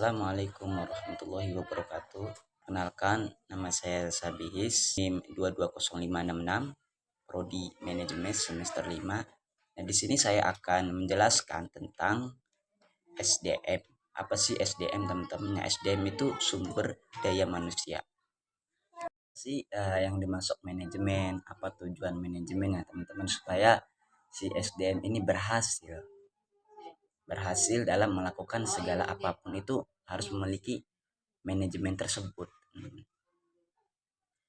Assalamualaikum warahmatullahi wabarakatuh. Kenalkan, nama saya Sabihis, NIM 220566, Prodi Manajemen semester 5. Nah, di sini saya akan menjelaskan tentang SDM. Apa sih SDM, teman-teman? SDM itu sumber daya manusia. Yang dimasuk manajemen, apa tujuan manajemen ya, teman-teman, supaya si SDM ini berhasil dalam melakukan segala apapun itu harus memiliki manajemen tersebut.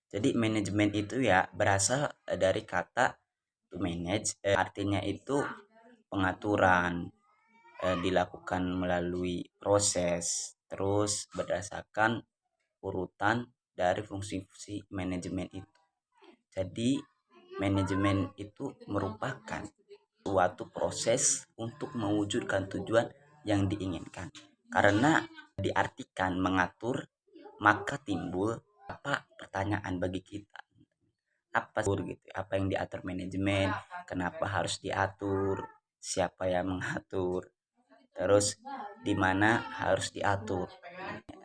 Jadi manajemen itu ya berasal dari kata to manage, artinya itu pengaturan, dilakukan melalui proses, terus berdasarkan urutan dari fungsi-fungsi manajemen itu. Jadi manajemen itu merupakan suatu proses untuk mewujudkan tujuan yang diinginkan. Karena diartikan mengatur, maka timbul pertanyaan bagi kita. Apa yang diatur manajemen? Kenapa harus diatur? Siapa yang mengatur? Terus di mana harus diatur?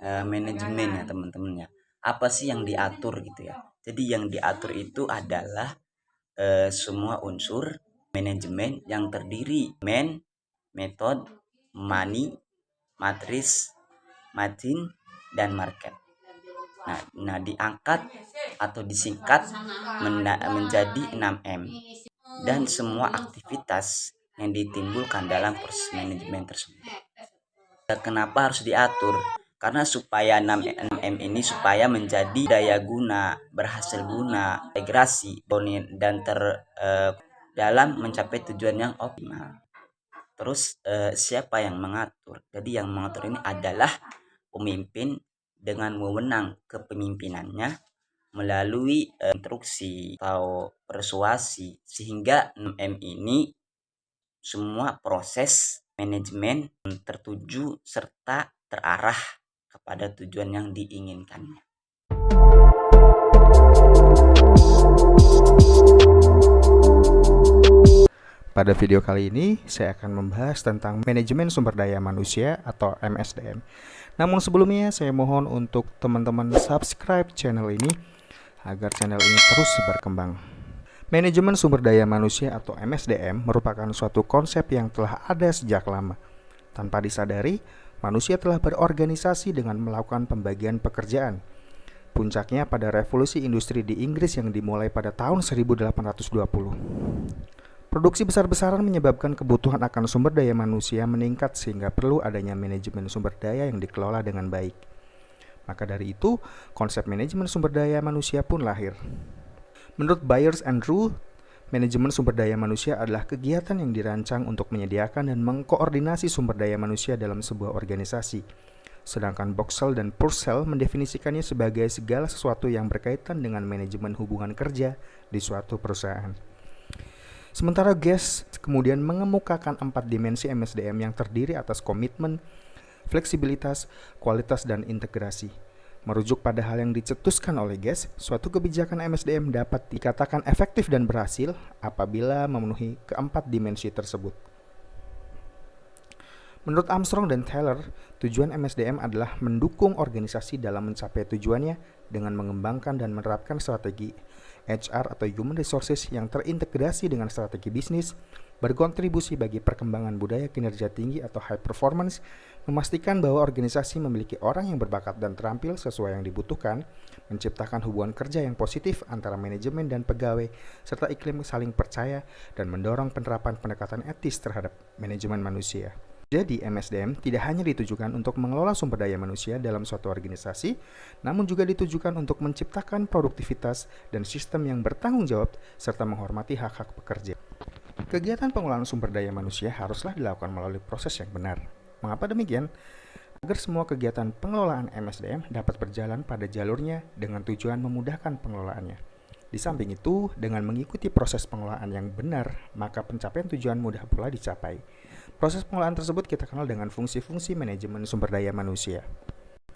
Manajemen ya, teman-teman ya. Apa sih yang diatur gitu ya? Jadi yang diatur itu adalah semua unsur manajemen yang terdiri metode, money, matris, margin, dan market. Nah diangkat atau disingkat menjadi 6M, dan semua aktivitas yang ditimbulkan dalam proses manajemen tersebut. Kenapa harus diatur? Karena supaya 6M ini supaya menjadi daya guna, berhasil guna, integrasi dan dalam mencapai tujuan yang optimal. Terus siapa yang mengatur? Jadi yang mengatur ini adalah pemimpin dengan wewenang kepemimpinannya melalui instruksi atau persuasi, sehingga 6M ini semua proses manajemen tertuju serta terarah kepada tujuan yang diinginkannya. Pada video kali ini, saya akan membahas tentang manajemen sumber daya manusia atau MSDM. Namun sebelumnya, saya mohon untuk teman-teman subscribe channel ini agar channel ini terus berkembang. Manajemen sumber daya manusia atau MSDM merupakan suatu konsep yang telah ada sejak lama. Tanpa disadari, manusia telah berorganisasi dengan melakukan pembagian pekerjaan. Puncaknya pada revolusi industri di Inggris yang dimulai pada tahun 1820. Produksi besar-besaran menyebabkan kebutuhan akan sumber daya manusia meningkat sehingga perlu adanya manajemen sumber daya yang dikelola dengan baik. Maka dari itu, konsep manajemen sumber daya manusia pun lahir. Menurut Byers and Roux, manajemen sumber daya manusia adalah kegiatan yang dirancang untuk menyediakan dan mengkoordinasi sumber daya manusia dalam sebuah organisasi. Sedangkan Boxall dan Purcell mendefinisikannya sebagai segala sesuatu yang berkaitan dengan manajemen hubungan kerja di suatu perusahaan. Sementara Guest kemudian mengemukakan 4 dimensi MSDM yang terdiri atas komitmen, fleksibilitas, kualitas, dan integrasi. Merujuk pada hal yang dicetuskan oleh Guest, suatu kebijakan MSDM dapat dikatakan efektif dan berhasil apabila memenuhi keempat dimensi tersebut. Menurut Armstrong dan Taylor, tujuan MSDM adalah mendukung organisasi dalam mencapai tujuannya dengan mengembangkan dan menerapkan strategi HR atau Human Resources yang terintegrasi dengan strategi bisnis, berkontribusi bagi perkembangan budaya kinerja tinggi atau high performance, memastikan bahwa organisasi memiliki orang yang berbakat dan terampil sesuai yang dibutuhkan, menciptakan hubungan kerja yang positif antara manajemen dan pegawai, serta iklim saling percaya, dan mendorong penerapan pendekatan etis terhadap manajemen manusia. Jadi MSDM tidak hanya ditujukan untuk mengelola sumber daya manusia dalam suatu organisasi, namun juga ditujukan untuk menciptakan produktivitas dan sistem yang bertanggung jawab serta menghormati hak-hak pekerja. Kegiatan pengelolaan sumber daya manusia haruslah dilakukan melalui proses yang benar. Mengapa demikian? Agar semua kegiatan pengelolaan MSDM dapat berjalan pada jalurnya dengan tujuan memudahkan pengelolaannya. Di samping itu, dengan mengikuti proses pengelolaan yang benar, maka pencapaian tujuan mudah pula dicapai. Proses pengelolaan tersebut kita kenal dengan fungsi-fungsi manajemen sumber daya manusia.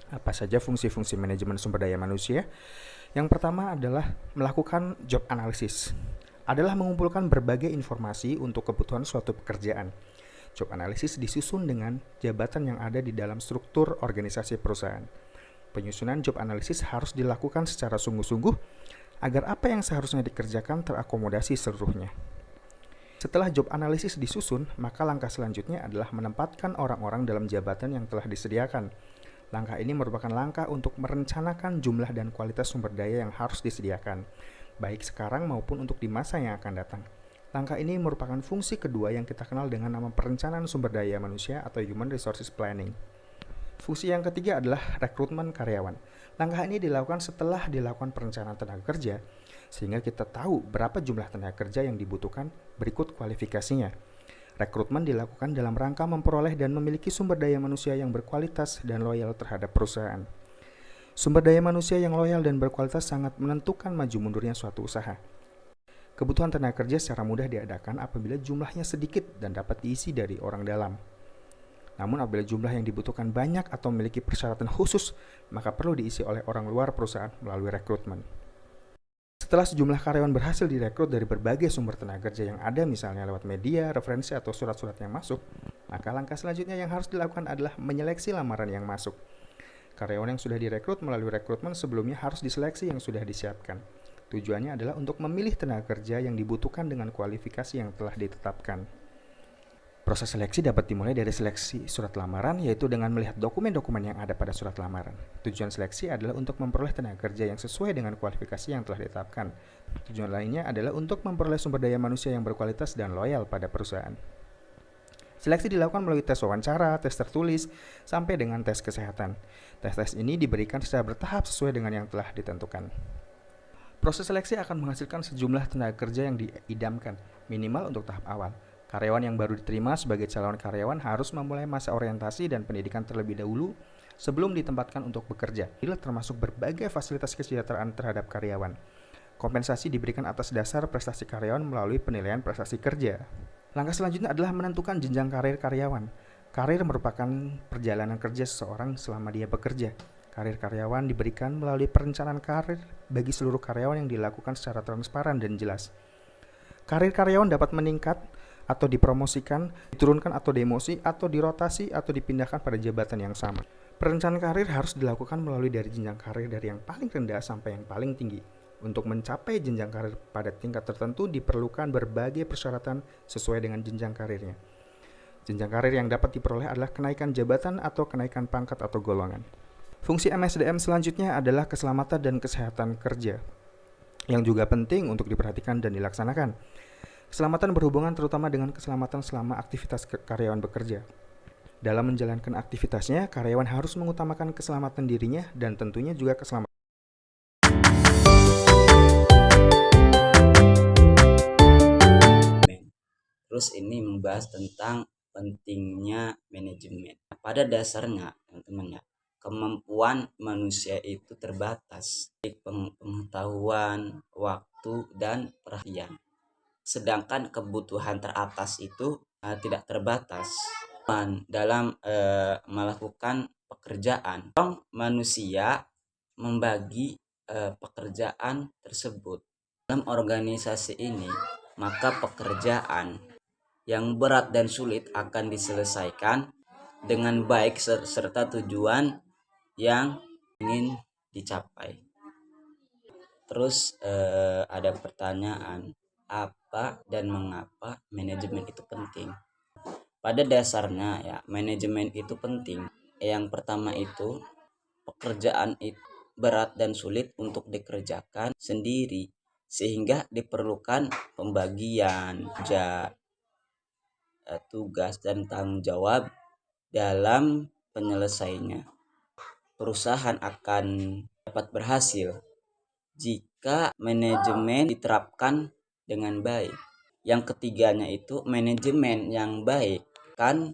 Apa saja fungsi-fungsi manajemen sumber daya manusia? Yang pertama adalah melakukan job analysis. Adalah mengumpulkan berbagai informasi untuk kebutuhan suatu pekerjaan. Job analisis disusun dengan jabatan yang ada di dalam struktur organisasi perusahaan. Penyusunan job analisis harus dilakukan secara sungguh-sungguh agar apa yang seharusnya dikerjakan terakomodasi seluruhnya. Setelah job analisis disusun, maka langkah selanjutnya adalah menempatkan orang-orang dalam jabatan yang telah disediakan. Langkah ini merupakan langkah untuk merencanakan jumlah dan kualitas sumber daya yang harus disediakan, baik sekarang maupun untuk di masa yang akan datang. Langkah ini merupakan fungsi kedua yang kita kenal dengan nama perencanaan sumber daya manusia atau Human Resources Planning. Fungsi yang ketiga adalah rekrutmen karyawan. Langkah ini dilakukan setelah dilakukan perencanaan tenaga kerja, sehingga kita tahu berapa jumlah tenaga kerja yang dibutuhkan, berikut kualifikasinya. Rekrutmen dilakukan dalam rangka memperoleh dan memiliki sumber daya manusia yang berkualitas dan loyal terhadap perusahaan. Sumber daya manusia yang loyal dan berkualitas sangat menentukan maju mundurnya suatu usaha. Kebutuhan tenaga kerja secara mudah diadakan apabila jumlahnya sedikit dan dapat diisi dari orang dalam. Namun apabila jumlah yang dibutuhkan banyak atau memiliki persyaratan khusus, maka perlu diisi oleh orang luar perusahaan melalui rekrutmen. Setelah sejumlah karyawan berhasil direkrut dari berbagai sumber tenaga kerja yang ada, misalnya lewat media, referensi, atau surat-surat yang masuk, maka langkah selanjutnya yang harus dilakukan adalah menyeleksi lamaran yang masuk. Karyawan yang sudah direkrut melalui rekrutmen sebelumnya harus diseleksi yang sudah disiapkan. Tujuannya adalah untuk memilih tenaga kerja yang dibutuhkan dengan kualifikasi yang telah ditetapkan. Proses seleksi dapat dimulai dari seleksi surat lamaran, yaitu dengan melihat dokumen-dokumen yang ada pada surat lamaran. Tujuan seleksi adalah untuk memperoleh tenaga kerja yang sesuai dengan kualifikasi yang telah ditetapkan. Tujuan lainnya adalah untuk memperoleh sumber daya manusia yang berkualitas dan loyal pada perusahaan. Seleksi dilakukan melalui tes wawancara, tes tertulis, sampai dengan tes kesehatan. Tes-tes ini diberikan secara bertahap sesuai dengan yang telah ditentukan. Proses seleksi akan menghasilkan sejumlah tenaga kerja yang diidamkan, minimal untuk tahap awal. Karyawan yang baru diterima sebagai calon karyawan harus memulai masa orientasi dan pendidikan terlebih dahulu sebelum ditempatkan untuk bekerja. Ini termasuk berbagai fasilitas kesejahteraan terhadap karyawan. Kompensasi diberikan atas dasar prestasi karyawan melalui penilaian prestasi kerja. Langkah selanjutnya adalah menentukan jenjang karir karyawan. Karir merupakan perjalanan kerja seseorang selama dia bekerja. Karir karyawan diberikan melalui perencanaan karir bagi seluruh karyawan yang dilakukan secara transparan dan jelas. Karir karyawan dapat meningkat atau dipromosikan, diturunkan atau demosi, atau dirotasi, atau dipindahkan pada jabatan yang sama. Perencanaan karir harus dilakukan melalui dari jenjang karir dari yang paling rendah sampai yang paling tinggi. Untuk mencapai jenjang karir pada tingkat tertentu diperlukan berbagai persyaratan sesuai dengan jenjang karirnya. Jenjang karir yang dapat diperoleh adalah kenaikan jabatan atau kenaikan pangkat atau golongan. Fungsi MSDM selanjutnya adalah keselamatan dan kesehatan kerja, yang juga penting untuk diperhatikan dan dilaksanakan. Keselamatan berhubungan terutama dengan keselamatan selama aktivitas karyawan bekerja. Dalam menjalankan aktivitasnya, karyawan harus mengutamakan keselamatan dirinya dan tentunya juga keselamatan. Terus ini membahas tentang pentingnya manajemen. Pada dasarnya, teman-teman ya, kemampuan manusia itu terbatas, baik pengetahuan, waktu, dan perhatian. Sedangkan kebutuhan teratas itu tidak terbatas. Dalam melakukan pekerjaan, manusia membagi pekerjaan tersebut. Dalam organisasi ini, maka pekerjaan yang berat dan sulit akan diselesaikan dengan baik serta tujuan yang ingin dicapai. Terus ada pertanyaan, apa dan mengapa manajemen itu penting? Pada dasarnya ya, manajemen itu penting. Yang pertama itu, pekerjaan itu berat dan sulit untuk dikerjakan sendiri, sehingga diperlukan pembagian tugas dan tanggung jawab dalam penyelesaiannya. Perusahaan akan dapat berhasil jika manajemen diterapkan dengan baik. Yang ketiganya itu, manajemen yang baik kan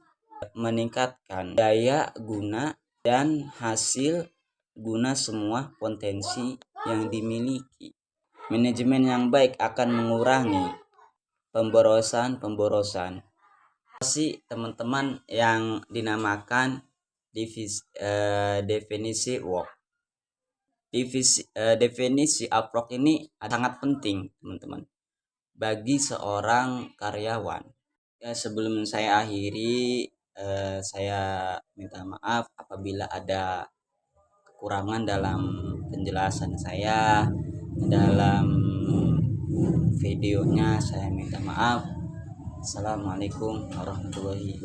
meningkatkan daya guna dan hasil guna semua potensi yang dimiliki. Manajemen yang baik akan mengurangi pemborosan. Teman-teman yang dinamakan definisi work. Definisi work ini sangat penting, teman-teman, bagi seorang karyawan. Ya, sebelum saya akhiri, saya minta maaf apabila ada kekurangan dalam penjelasan saya dalam videonya. Saya minta maaf. Assalamualaikum warahmatullahi